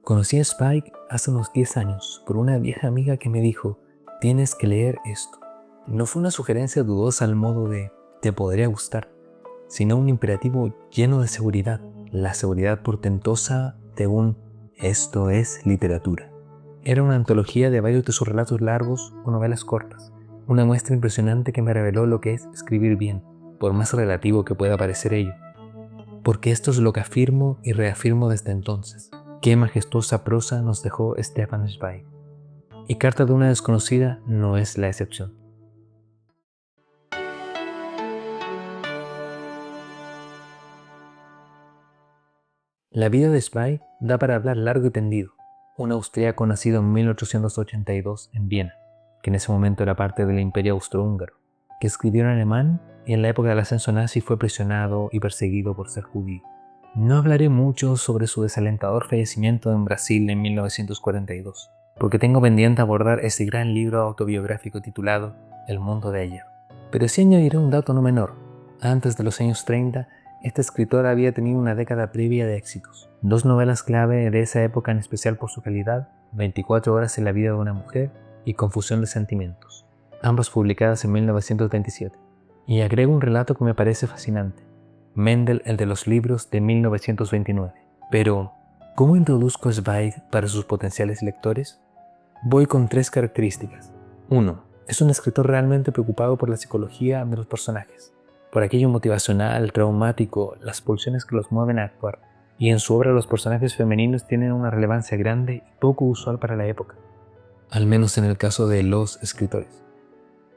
Conocí a Spike hace unos 10 años por una vieja amiga que me dijo, tienes que leer esto. No fue una sugerencia dudosa al modo de, te podría gustar, sino un imperativo lleno de seguridad, la seguridad portentosa de un esto es literatura. Era una antología de varios de sus relatos largos o novelas cortas, una muestra impresionante que me reveló lo que es escribir bien, por más relativo que pueda parecer ello. Porque esto es lo que afirmo y reafirmo desde entonces. Qué majestuosa prosa nos dejó Stefan Zweig. Y Carta de una desconocida no es la excepción. La vida de Zweig da para hablar largo y tendido. Un austríaco nacido en 1882 en Viena, que en ese momento era parte del Imperio Austrohúngaro, que escribió en alemán y en la época del ascenso nazi fue presionado y perseguido por ser judío. No hablaré mucho sobre su desalentador fallecimiento en Brasil en 1942, porque tengo pendiente abordar ese gran libro autobiográfico titulado El mundo de ayer. Pero sí añadiré un dato no menor. Antes de los años 30, este escritor había tenido una década previa de éxitos. 2 novelas clave de esa época, en especial por su calidad, 24 horas en la vida de una mujer y Confusión de sentimientos, ambas publicadas en 1927. Y agrego un relato que me parece fascinante. Mendel, el de los libros, de 1929. Pero, ¿cómo introduzco a Zweig para sus potenciales lectores? Voy con 3 características. 1. Es un escritor realmente preocupado por la psicología de los personajes, por aquello motivacional, traumático, las pulsiones que los mueven a actuar. Y en su obra los personajes femeninos tienen una relevancia grande y poco usual para la época, al menos en el caso de los escritores.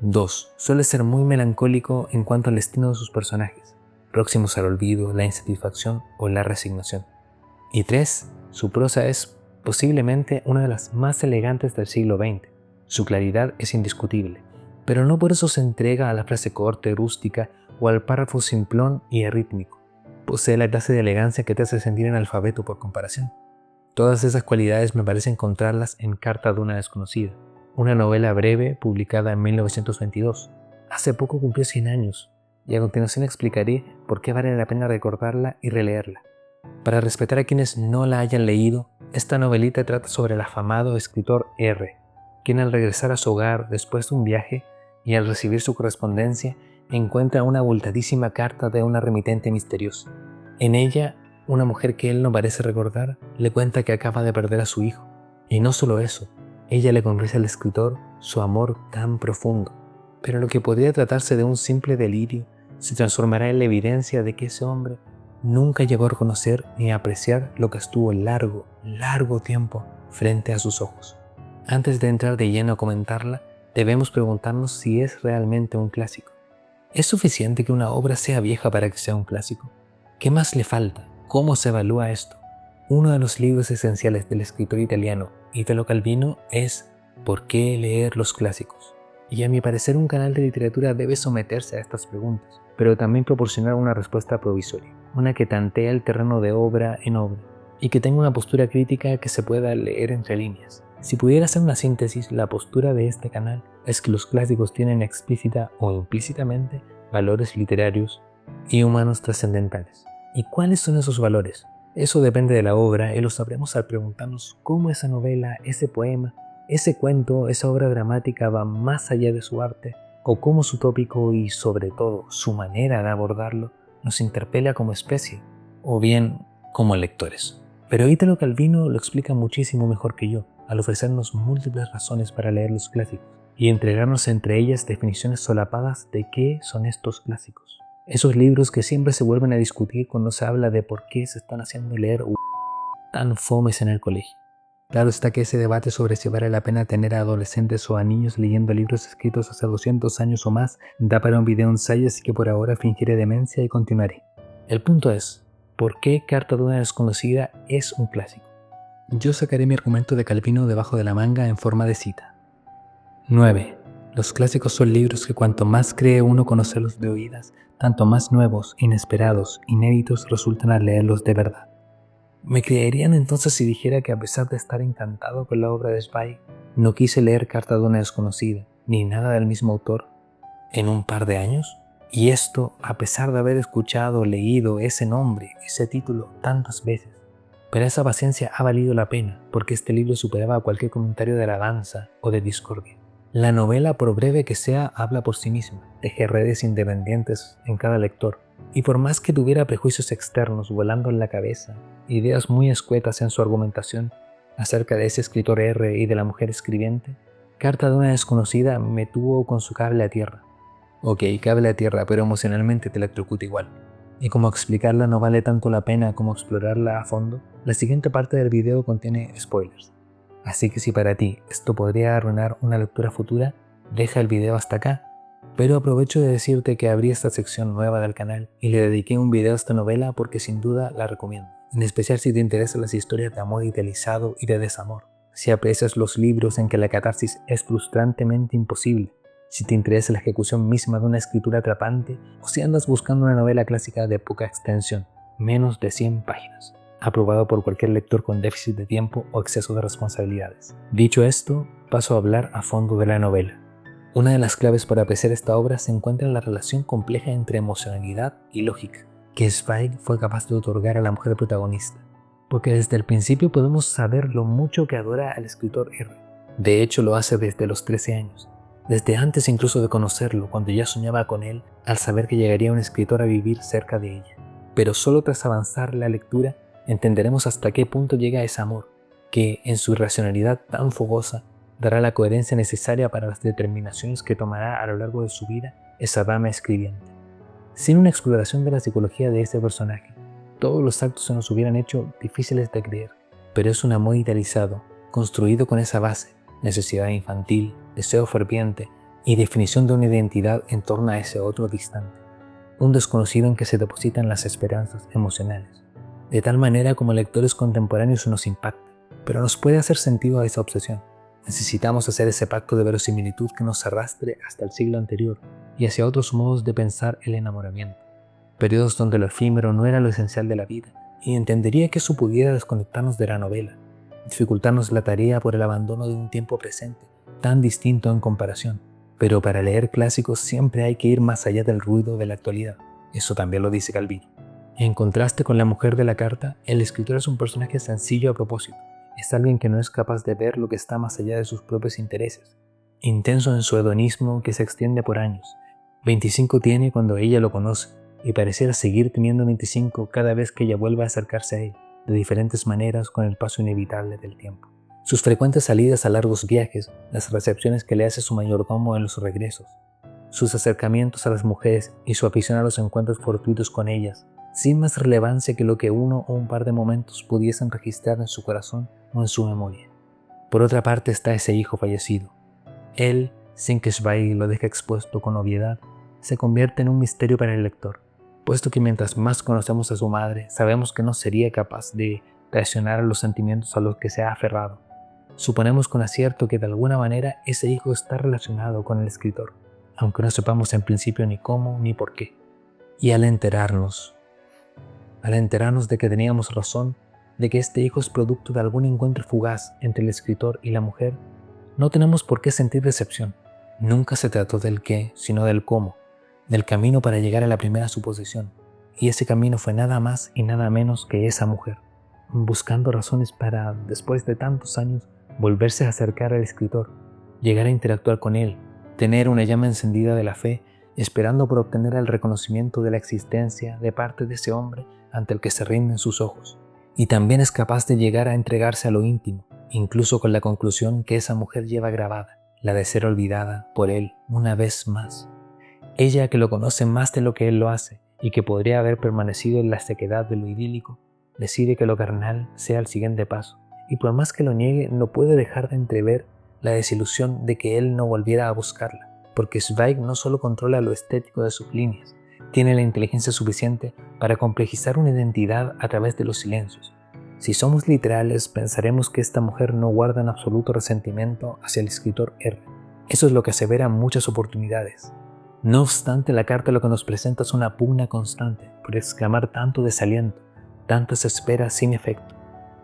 2. Suele ser muy melancólico en cuanto al destino de sus personajes, próximos al olvido, la insatisfacción o la resignación. Y 3. Su prosa es posiblemente una de las más elegantes del siglo XX. Su claridad es indiscutible, pero no por eso se entrega a la frase corta y rústica o al párrafo simplón y arrítmico. Posee la clase de elegancia que te hace sentir analfabeto por comparación. Todas esas cualidades me parece encontrarlas en Carta de una desconocida, una novela breve publicada en 1922. Hace poco cumplió 100 años, y a continuación explicaré por qué vale la pena recordarla y releerla. Para respetar a quienes no la hayan leído, esta novelita trata sobre el afamado escritor R, quien al regresar a su hogar después de un viaje y al recibir su correspondencia, encuentra una abultadísima carta de una remitente misteriosa. En ella, una mujer que él no parece recordar le cuenta que acaba de perder a su hijo. Y no solo eso, ella le confiesa al escritor su amor tan profundo. Pero lo que podría tratarse de un simple delirio se transformará en la evidencia de que ese hombre nunca llegó a reconocer ni a apreciar lo que estuvo largo tiempo frente a sus ojos. Antes de entrar de lleno a comentarla, debemos preguntarnos si es realmente un clásico. ¿Es suficiente que una obra sea vieja para que sea un clásico? ¿Qué más le falta? ¿Cómo se evalúa esto? Uno de los libros esenciales del escritor italiano Italo Calvino es ¿Por qué leer los clásicos? Y a mi parecer un canal de literatura debe someterse a estas preguntas, pero también proporcionar una respuesta provisoria, una que tantea el terreno de obra en obra, y que tenga una postura crítica que se pueda leer entre líneas. Si pudiera hacer una síntesis, la postura de este canal es que los clásicos tienen explícita o implícitamente valores literarios y humanos trascendentales. ¿Y cuáles son esos valores? Eso depende de la obra y lo sabremos al preguntarnos cómo esa novela, ese poema, ese cuento, esa obra dramática va más allá de su arte, o cómo su tópico y sobre todo su manera de abordarlo nos interpela como especie, o bien como lectores. Pero Italo Calvino lo explica muchísimo mejor que yo, al ofrecernos múltiples razones para leer los clásicos y entregarnos entre ellas definiciones solapadas de qué son estos clásicos. Esos libros que siempre se vuelven a discutir cuando se habla de por qué se están haciendo leer tan fomes en el colegio. Claro está que ese debate sobre si vale la pena tener a adolescentes o a niños leyendo libros escritos hace 200 años o más da para un video ensayo, así que por ahora fingiré demencia y continuaré. El punto es, ¿por qué Carta de una desconocida es un clásico? Yo sacaré mi argumento de Calvino debajo de la manga en forma de cita. 9. Los clásicos son libros que cuanto más cree uno conocerlos de oídas, tanto más nuevos, inesperados, inéditos resultan al leerlos de verdad. ¿Me creerían entonces si dijera que a pesar de estar encantado con la obra de Zweig, no quise leer Carta de una desconocida, ni nada del mismo autor, en un par de años? Y esto a pesar de haber escuchado o leído ese nombre, ese título tantas veces. Pero esa paciencia ha valido la pena porque este libro superaba cualquier comentario de alabanza o de discordia. La novela, por breve que sea, habla por sí misma, teje redes independientes en cada lector, y por más que tuviera prejuicios externos volando en la cabeza, ideas muy escuetas en su argumentación acerca de ese escritor R y de la mujer escribiente, Carta de una desconocida me tuvo con su cable a tierra. Ok, cable a tierra, pero emocionalmente te electrocuta igual. Y como explicarla no vale tanto la pena como explorarla a fondo, la siguiente parte del video contiene spoilers. Así que si para ti esto podría arruinar una lectura futura, deja el video hasta acá. Pero aprovecho de decirte que abrí esta sección nueva del canal y le dediqué un video a esta novela porque sin duda la recomiendo. En especial si te interesan las historias de amor idealizado y de desamor. Si aprecias los libros en que la catarsis es frustrantemente imposible. Si te interesa la ejecución misma de una escritura atrapante o si andas buscando una novela clásica de poca extensión, menos de 100 páginas. Aprobado por cualquier lector con déficit de tiempo o exceso de responsabilidades. Dicho esto, paso a hablar a fondo de la novela. Una de las claves para apreciar esta obra se encuentra en la relación compleja entre emocionalidad y lógica que Zweig fue capaz de otorgar a la mujer protagonista, porque desde el principio podemos saber lo mucho que adora al escritor R. De hecho, lo hace desde los 13 años, desde antes incluso de conocerlo, cuando ya soñaba con él al saber que llegaría un escritor a vivir cerca de ella. Pero solo tras avanzar la lectura entenderemos hasta qué punto llega ese amor, que, en su irracionalidad tan fogosa, dará la coherencia necesaria para las determinaciones que tomará a lo largo de su vida esa dama escribiente. Sin una exploración de la psicología de este personaje, todos los actos se nos hubieran hecho difíciles de creer, pero es un amor idealizado, construido con esa base, necesidad infantil, deseo ferviente y definición de una identidad en torno a ese otro distante, un desconocido en que se depositan las esperanzas emocionales. De tal manera como lectores contemporáneos nos impacta, pero nos puede hacer sentido a esa obsesión. Necesitamos hacer ese pacto de verosimilitud que nos arrastre hasta el siglo anterior y hacia otros modos de pensar el enamoramiento. Periodos donde lo efímero no era lo esencial de la vida, y entendería que eso pudiera desconectarnos de la novela, dificultarnos la tarea por el abandono de un tiempo presente, tan distinto en comparación. Pero para leer clásicos siempre hay que ir más allá del ruido de la actualidad. Eso también lo dice Calvino. En contraste con la mujer de la carta, el escritor es un personaje sencillo a propósito. Es alguien que no es capaz de ver lo que está más allá de sus propios intereses. Intenso en su hedonismo que se extiende por años. 25 tiene cuando ella lo conoce, y pareciera seguir teniendo 25 cada vez que ella vuelve a acercarse a él, de diferentes maneras con el paso inevitable del tiempo. Sus frecuentes salidas a largos viajes, las recepciones que le hace su mayordomo en los regresos, sus acercamientos a las mujeres y su afición a los encuentros fortuitos con ellas, sin más relevancia que lo que uno o un par de momentos pudiesen registrar en su corazón o en su memoria. Por otra parte está ese hijo fallecido. Él, sin que Zweig lo deje expuesto con obviedad, se convierte en un misterio para el lector, puesto que mientras más conocemos a su madre, sabemos que no sería capaz de traicionar a los sentimientos a los que se ha aferrado. Suponemos con acierto que de alguna manera ese hijo está relacionado con el escritor, aunque no sepamos en principio ni cómo ni por qué. Y al enterarnos de que teníamos razón, de que este hijo es producto de algún encuentro fugaz entre el escritor y la mujer, no tenemos por qué sentir decepción. Nunca se trató del qué, sino del cómo, del camino para llegar a la primera suposición, y ese camino fue nada más y nada menos que esa mujer, buscando razones para, después de tantos años, volverse a acercar al escritor, llegar a interactuar con él, tener una llama encendida de la fe, esperando por obtener el reconocimiento de la existencia de parte de ese hombre ante el que se rinden sus ojos. Y también es capaz de llegar a entregarse a lo íntimo, incluso con la conclusión que esa mujer lleva grabada, la de ser olvidada por él una vez más. Ella que lo conoce más de lo que él lo hace y que podría haber permanecido en la sequedad de lo idílico, decide que lo carnal sea el siguiente paso, y por más que lo niegue no puede dejar de entrever la desilusión de que él no volviera a buscarla, porque Zweig no solo controla lo estético de sus líneas, tiene la inteligencia suficiente para complejizar una identidad a través de los silencios. Si somos literales, pensaremos que esta mujer no guarda en absoluto resentimiento hacia el escritor R. Eso es lo que asevera en muchas oportunidades. No obstante, la carta lo que nos presenta es una pugna constante por exclamar tanto desaliento, tantas esperas sin efecto,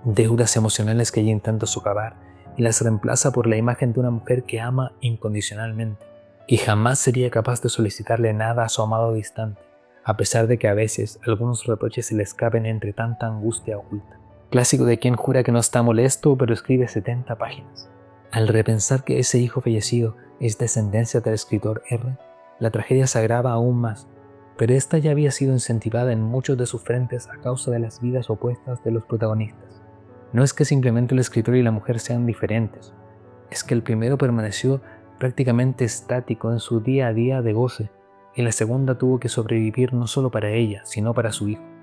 deudas emocionales que ella intenta socavar y las reemplaza por la imagen de una mujer que ama incondicionalmente, que jamás sería capaz de solicitarle nada a su amado distante, a pesar de que a veces algunos reproches se le escapen entre tanta angustia oculta. Clásico de quien jura que no está molesto, pero escribe 70 páginas. Al repensar que ese hijo fallecido es descendencia del escritor R, la tragedia se agrava aún más, pero esta ya había sido incentivada en muchos de sus frentes a causa de las vidas opuestas de los protagonistas. No es que simplemente el escritor y la mujer sean diferentes, es que el primero permaneció prácticamente estático en su día a día de goce, y la segunda tuvo que sobrevivir no solo para ella, sino para su hijo.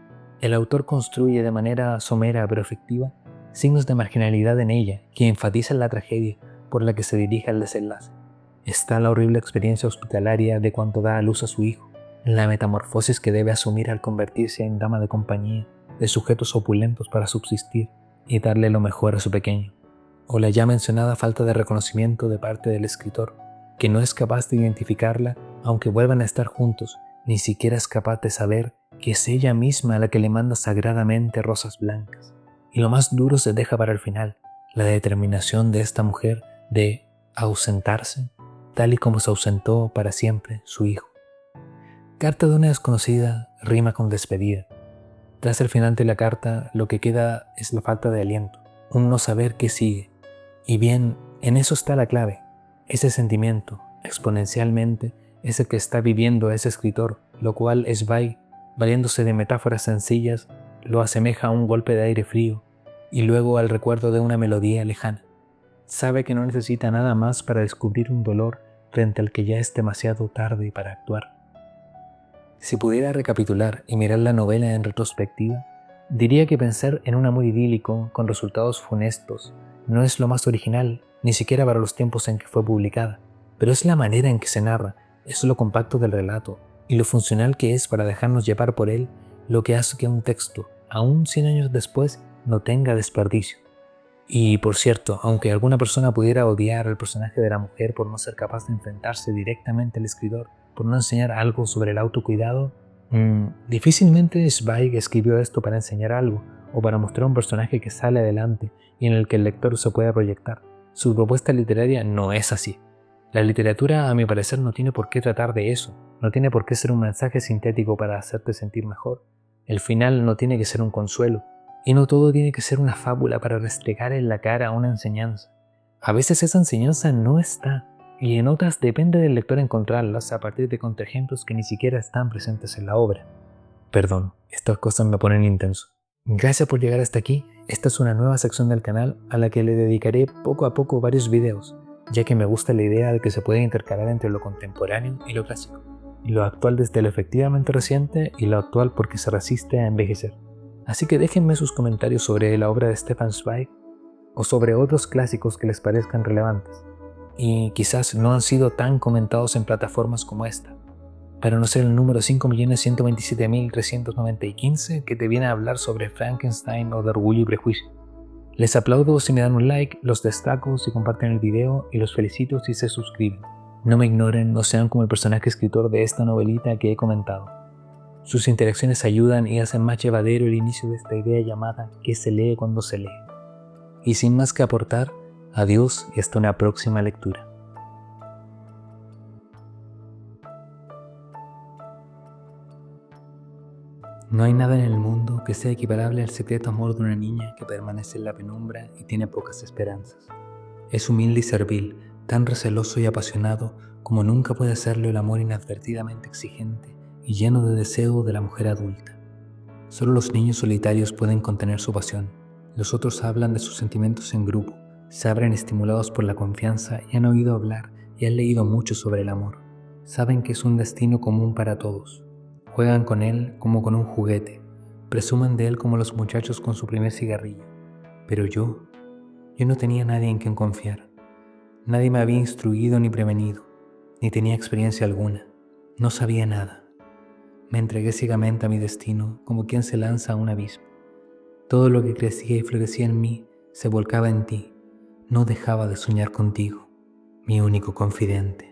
El autor construye de manera somera pero efectiva signos de marginalidad en ella que enfatizan la tragedia por la que se dirige al desenlace. Está la horrible experiencia hospitalaria de cuando da a luz a su hijo, la metamorfosis que debe asumir al convertirse en dama de compañía de sujetos opulentos para subsistir y darle lo mejor a su pequeño, o la ya mencionada falta de reconocimiento de parte del escritor, que no es capaz de identificarla aunque vuelvan a estar juntos, ni siquiera es capaz de saber que es ella misma la que le manda sagradamente rosas blancas. Y lo más duro se deja para el final, la determinación de esta mujer de ausentarse, tal y como se ausentó para siempre su hijo. Carta de una desconocida rima con despedida. Tras el final de la carta, lo que queda es la falta de aliento, un no saber qué sigue. Y bien, en eso está la clave. Ese sentimiento, exponencialmente, es el que está viviendo ese escritor, lo cual Zweig, valiéndose de metáforas sencillas, lo asemeja a un golpe de aire frío y luego al recuerdo de una melodía lejana. Sabe que no necesita nada más para descubrir un dolor frente al que ya es demasiado tarde para actuar. Si pudiera recapitular y mirar la novela en retrospectiva, diría que pensar en un amor idílico con resultados funestos no es lo más original, ni siquiera para los tiempos en que fue publicada, pero es la manera en que se narra, es lo compacto del relato y lo funcional que es para dejarnos llevar por él lo que hace que un texto, aún 100 años después, no tenga desperdicio. Y por cierto, aunque alguna persona pudiera odiar al personaje de la mujer por no ser capaz de enfrentarse directamente al escritor, por no enseñar algo sobre el autocuidado, difícilmente Zweig escribió esto para enseñar algo o para mostrar un personaje que sale adelante y en el que el lector se pueda proyectar. Su propuesta literaria no es así. La literatura, a mi parecer, no tiene por qué tratar de eso, no tiene por qué ser un mensaje sintético para hacerte sentir mejor. El final no tiene que ser un consuelo, y no todo tiene que ser una fábula para restregar en la cara una enseñanza. A veces esa enseñanza no está, y en otras depende del lector encontrarlas a partir de contraejemplos que ni siquiera están presentes en la obra. Perdón, estas cosas me ponen intenso. Gracias por llegar hasta aquí. Esta es una nueva sección del canal a la que le dedicaré poco a poco varios videos, ya que me gusta la idea de que se puede intercalar entre lo contemporáneo y lo clásico, y lo actual desde lo efectivamente reciente y lo actual porque se resiste a envejecer. Así que déjenme sus comentarios sobre la obra de Stefan Zweig o sobre otros clásicos que les parezcan relevantes y quizás no han sido tan comentados en plataformas como esta, para no ser el número 5.127.390 que te viene a hablar sobre Frankenstein o de Orgullo y Prejuicio. Les aplaudo si me dan un like, los destaco si comparten el video y los felicito si se suscriben. No me ignoren, no sean como el personaje escritor de esta novelita que he comentado. Sus interacciones ayudan y hacen más llevadero el inicio de esta idea llamada ¿qué se lee cuando se lee? Y sin más que aportar, adiós y hasta una próxima lectura. No hay nada en el mundo que sea equiparable al secreto amor de una niña que permanece en la penumbra y tiene pocas esperanzas. Es humilde y servil, tan receloso y apasionado como nunca puede serlo el amor inadvertidamente exigente y lleno de deseo de la mujer adulta. Solo los niños solitarios pueden contener su pasión. Los otros hablan de sus sentimientos en grupo, se abren estimulados por la confianza y han oído hablar y han leído mucho sobre el amor. Saben que es un destino común para todos. Juegan con él como con un juguete, presumen de él como los muchachos con su primer cigarrillo. Pero yo no tenía nadie en quien confiar. Nadie me había instruido ni prevenido, ni tenía experiencia alguna. No sabía nada. Me entregué ciegamente a mi destino como quien se lanza a un abismo. Todo lo que crecía y florecía en mí se volcaba en ti. No dejaba de soñar contigo, mi único confidente.